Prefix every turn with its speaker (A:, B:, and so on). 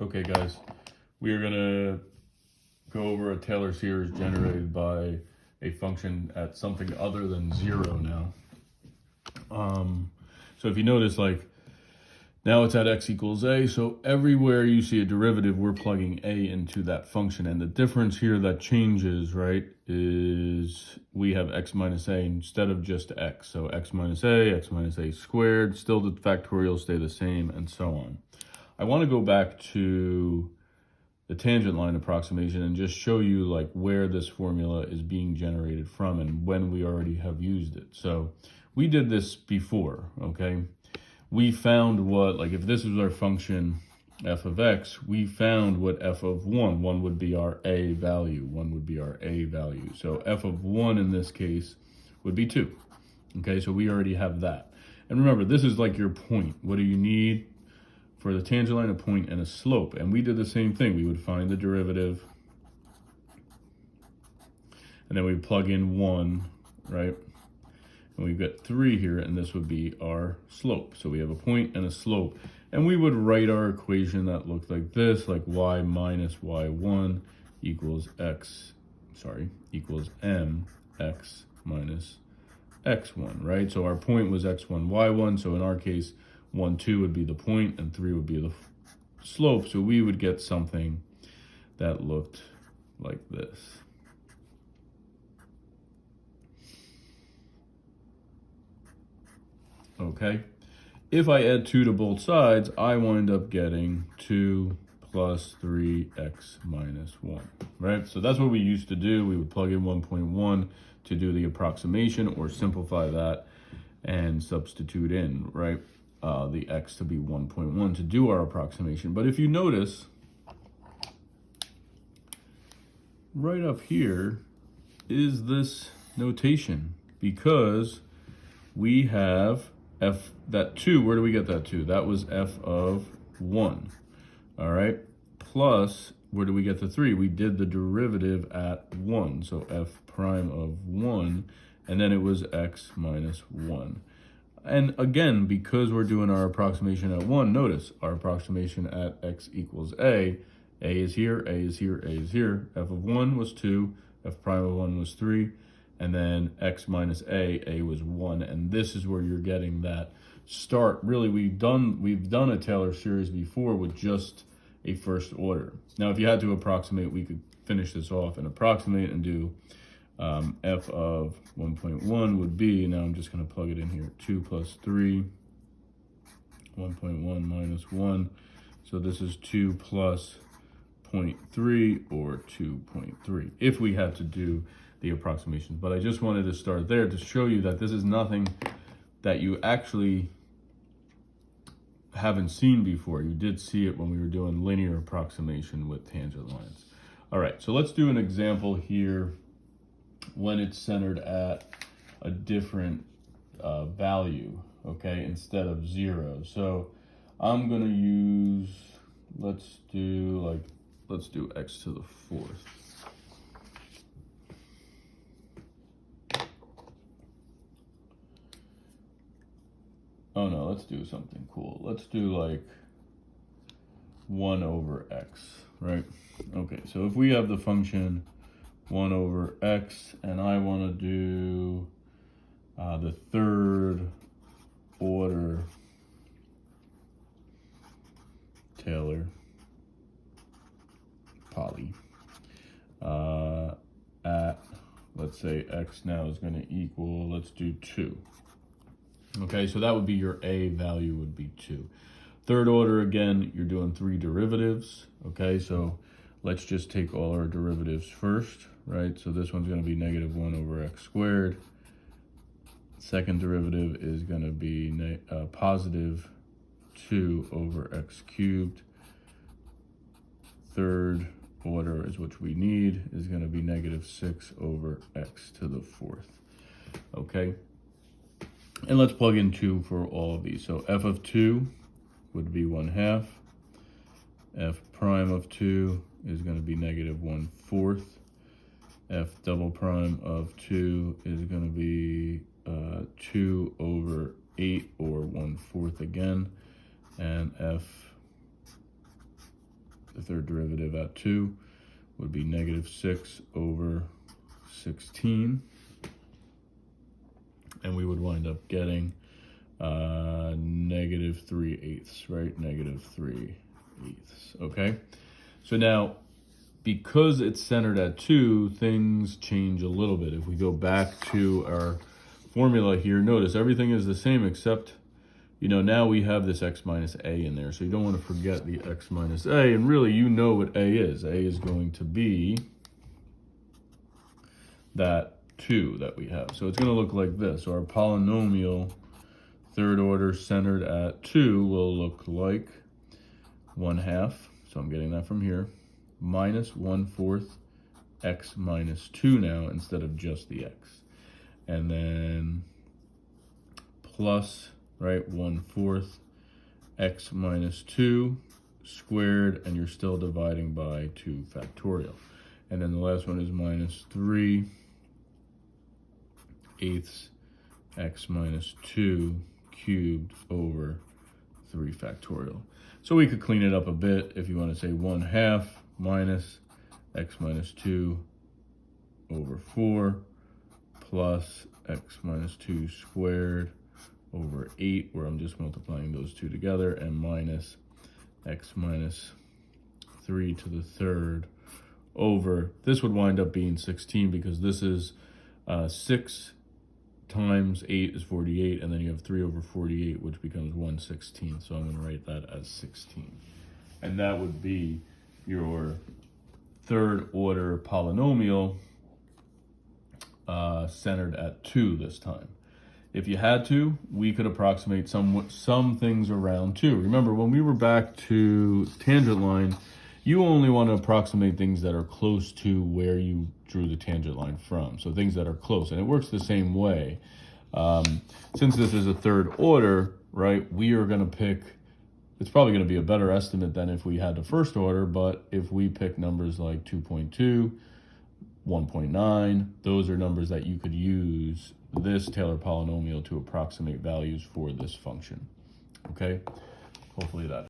A: Okay guys, we are gonna go over a Taylor series generated by a function at something other than 0 now. So if you notice, like, now it's at x equals a, so everywhere you see a derivative, we're plugging a into that function. And the difference here that changes, right, is we have x minus a instead of just x. So x minus a squared, still the factorials stay the same, and so on. I want to go back to the tangent line approximation and just show you like where this formula is being generated from and when we already have used it. So we did this before, okay? We found what, like if this was our function f of x, we found what f of 1 would be our a value, So f of 1 in this case would be 2, okay? So we already have that. And remember, this is like your point. What do you need? For the tangent line, a point and a slope. And we did the same thing. We would find the derivative, and then we plug in 1, right? And we've got 3 here, and this would be our slope. So we have a point and a slope. And we would write our equation that looked like this, like y minus y1 equals mx minus x1, right? So our point was x1, y1. So in our case, 1, 2 would be the point, and 3 would be the slope. So we would get something that looked like this. Okay. If I add 2 to both sides, I wind up getting 2 plus 3x minus 1, right? So that's what we used to do. We would plug in 1.1 to do the approximation, or simplify that and substitute in, right? The x to be 1.1 to do our approximation. But if you notice, right up here is this notation, because we have f, that 2, where do we get that 2? That was f of 1, all right? Plus, where do we get the 3? We did the derivative at 1, so f prime of 1, and then it was x minus 1. And again, because we're doing our approximation at 1, notice our approximation at x equals a is here, a is here, a is here. F of 1 was 2, f prime of 1 was 3, and then x minus a was 1. And this is where you're getting that start. Really, we've done a Taylor series before with just a first order. Now, if you had to approximate, we could finish this off and approximate and do f of 1.1 would be, now I'm just going to plug it in here, 2 plus 3, 1.1 minus 1. So this is 2 plus 0.3, or 2.3, if we had to do the approximations. But I just wanted to start there to show you that this is nothing that you actually haven't seen before. You did see it when we were doing linear approximation with tangent lines. All right, so let's do an example here when it's centered at a different value, okay, instead of 0. So I'm gonna use, let's do x to the 4th. Oh no, let's do something cool. Let's do like 1 over x, right? Okay, so if we have the function 1 over x, and I want to do the third order Taylor poly at, let's say x now is going to equal, let's do 2. Okay, so that would be your a value would be 2. Third order, again, you're doing 3 derivatives. Okay, so let's just take all our derivatives first, right? So this one's going to be negative 1 over x squared. Second derivative is going to be positive 2 over x cubed. Third order is what we need, is going to be negative 6 over x to the 4th. Okay, and let's plug in 2 for all of these. So f of 2 would be 1/2. F prime of 2 is going to be negative 1/4. F double prime of 2 is going to be 2 over 8, or 1/4 again. And f the third derivative at 2 would be negative 6 over 16. And we would wind up getting negative 3/8, right? Negative 3/8, okay? So now, because it's centered at 2, things change a little bit. If we go back to our formula here, notice everything is the same except, you know, now we have this x minus a in there. So you don't want to forget the x minus a. And really, you know what a is. A is going to be that 2 that we have. So it's going to look like this. So our polynomial third order centered at 2 will look like 1/2. So I'm getting that from here. Minus 1/4 x minus 2 now instead of just the x. And then plus, right, 1/4 x minus 2 squared, and you're still dividing by 2 factorial. And then the last one is minus 3/8 x minus 2 cubed over 3 factorial. So we could clean it up a bit if you want to say 1/2 minus x minus 2 over 4 plus x minus 2 squared over 8, where I'm just multiplying those two together, and minus x minus 3 to the third over, this would wind up being 16 because this is 6 times 8 is 48, and then you have 3 over 48, which becomes 1/16. So I'm going to write that as 16. And that would be your third order polynomial centered at 2 this time. If you had to, we could approximate some things around 2. Remember, when we were back to tangent line, you only want to approximate things that are close to where you drew the tangent line from. So things that are close, and it works the same way. Since this is a third order, right, we are going to pick, it's probably going to be a better estimate than if we had the first order, but if we pick numbers like 2.2, 1.9, those are numbers that you could use this Taylor polynomial to approximate values for this function. Okay, hopefully that